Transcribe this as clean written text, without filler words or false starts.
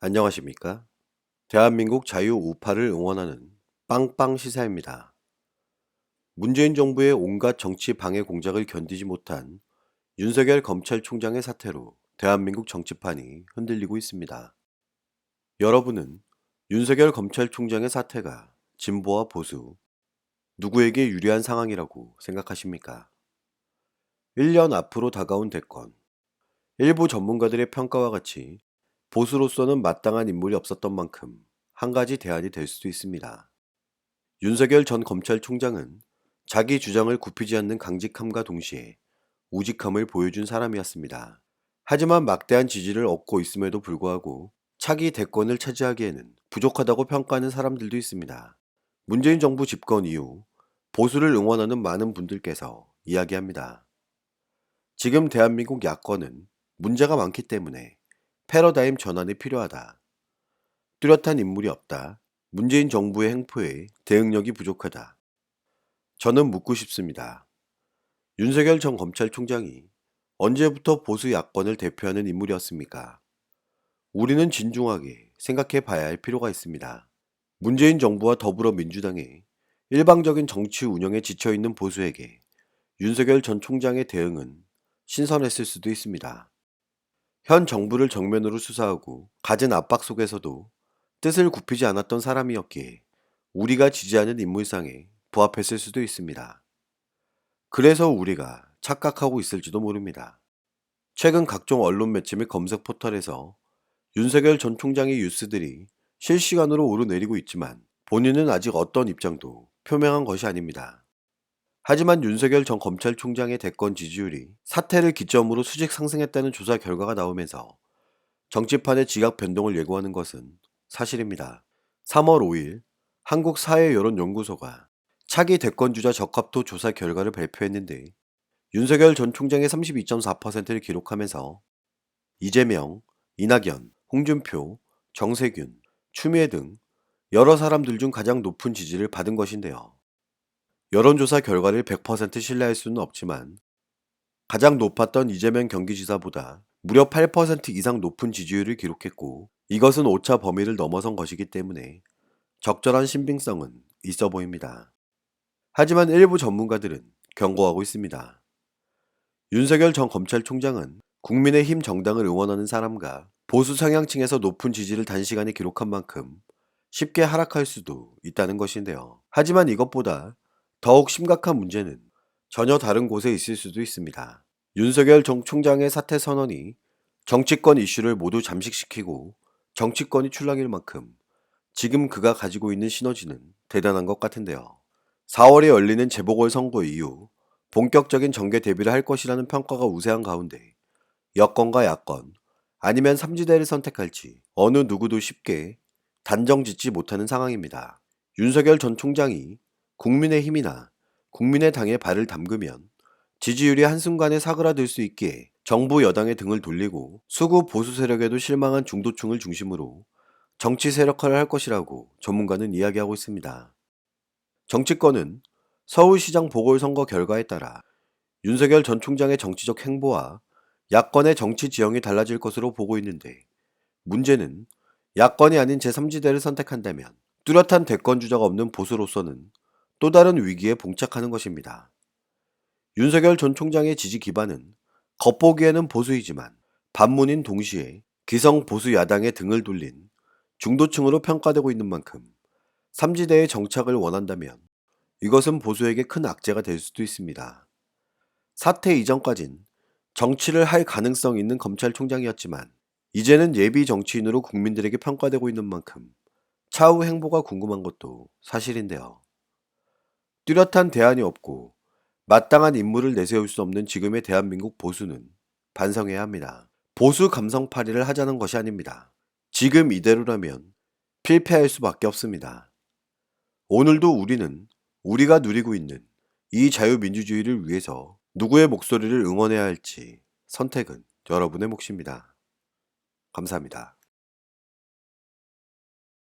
안녕하십니까? 대한민국 자유 우파를 응원하는 빵빵 시사입니다. 문재인 정부의 온갖 정치 방해 공작을 견디지 못한 윤석열 검찰총장의 사태로 대한민국 정치판이 흔들리고 있습니다. 여러분은 윤석열 검찰총장의 사태가 진보와 보수, 누구에게 유리한 상황이라고 생각하십니까? 1년 앞으로 다가온 대권, 일부 전문가들의 평가와 같이 보수로서는 마땅한 인물이 없었던 만큼 한 가지 대안이 될 수도 있습니다. 윤석열 전 검찰총장은 자기 주장을 굽히지 않는 강직함과 동시에 우직함을 보여준 사람이었습니다. 하지만 막대한 지지를 얻고 있음에도 불구하고 차기 대권을 차지하기에는 부족하다고 평가하는 사람들도 있습니다. 문재인 정부 집권 이후 보수를 응원하는 많은 분들께서 이야기합니다. 지금 대한민국 야권은 문제가 많기 때문에 패러다임 전환이 필요하다. 뚜렷한 인물이 없다. 문재인 정부의 행포에 대응력이 부족하다. 저는 묻고 싶습니다. 윤석열 전 검찰총장이 언제부터 보수 야권을 대표하는 인물이었습니까? 우리는 진중하게 생각해 봐야 할 필요가 있습니다. 문재인 정부와 더불어민주당의 일방적인 정치 운영에 지쳐있는 보수에게 윤석열 전 총장의 대응은 신선했을 수도 있습니다. 현 정부를 정면으로 수사하고 갖은 압박 속에서도 뜻을 굽히지 않았던 사람이었기에 우리가 지지하는 인물상에 부합했을 수도 있습니다. 그래서 우리가 착각하고 있을지도 모릅니다. 최근 각종 언론 매체 및 검색 포털에서 윤석열 전 총장의 뉴스들이 실시간으로 오르내리고 있지만 본인은 아직 어떤 입장도 표명한 것이 아닙니다. 하지만 윤석열 전 검찰총장의 대권 지지율이 사태를 기점으로 수직 상승했다는 조사 결과가 나오면서 정치판의 지각 변동을 예고하는 것은 사실입니다. 3월 5일 한국사회여론연구소가 차기 대권주자 적합도 조사 결과를 발표했는데 윤석열 전 총장의 32.4%를 기록하면서 이재명, 이낙연, 홍준표, 정세균, 추미애 등 여러 사람들 중 가장 높은 지지를 받은 것인데요. 여론조사 결과를 100% 신뢰할 수는 없지만 가장 높았던 이재명 경기지사보다 무려 8% 이상 높은 지지율을 기록했고 이것은 오차 범위를 넘어선 것이기 때문에 적절한 신빙성은 있어 보입니다. 하지만 일부 전문가들은 경고하고 있습니다. 윤석열 전 검찰총장은 국민의힘 정당을 응원하는 사람과 보수 성향층에서 높은 지지를 단시간에 기록한 만큼 쉽게 하락할 수도 있다는 것인데요. 하지만 이것보다 더욱 심각한 문제는 전혀 다른 곳에 있을 수도 있습니다. 윤석열 전 총장의 사퇴 선언이 정치권 이슈를 모두 잠식시키고 정치권이 출렁일 만큼 지금 그가 가지고 있는 시너지는 대단한 것 같은데요. 4월에 열리는 재보궐선거 이후 본격적인 정계 대비를 할 것이라는 평가가 우세한 가운데 여권과 야권 아니면 삼지대를 선택할지 어느 누구도 쉽게 단정짓지 못하는 상황입니다. 윤석열 전 총장이 국민의힘이나 국민의당에 발을 담그면 지지율이 한순간에 사그라들 수 있기에 정부 여당의 등을 돌리고 수구 보수 세력에도 실망한 중도층을 중심으로 정치 세력화를 할 것이라고 전문가는 이야기하고 있습니다. 정치권은 서울시장 보궐선거 결과에 따라 윤석열 전 총장의 정치적 행보와 야권의 정치 지형이 달라질 것으로 보고 있는데 문제는 야권이 아닌 제3지대를 선택한다면 뚜렷한 대권 주자가 없는 보수로서는 또 다른 위기에 봉착하는 것입니다. 윤석열 전 총장의 지지 기반은 겉보기에는 보수이지만 반문인 동시에 기성 보수 야당의 등을 돌린 중도층으로 평가되고 있는 만큼 삼지대의 정착을 원한다면 이것은 보수에게 큰 악재가 될 수도 있습니다. 사퇴 이전까진 정치를 할 가능성 있는 검찰총장이었지만 이제는 예비 정치인으로 국민들에게 평가되고 있는 만큼 차후 행보가 궁금한 것도 사실인데요. 뚜렷한 대안이 없고 마땅한 인물을 내세울 수 없는 지금의 대한민국 보수는 반성해야 합니다. 보수 감성팔이를 하자는 것이 아닙니다. 지금 이대로라면 필패할 수밖에 없습니다. 오늘도 우리는 우리가 누리고 있는 이 자유민주주의를 위해서 누구의 목소리를 응원해야 할지 선택은 여러분의 몫입니다. 감사합니다.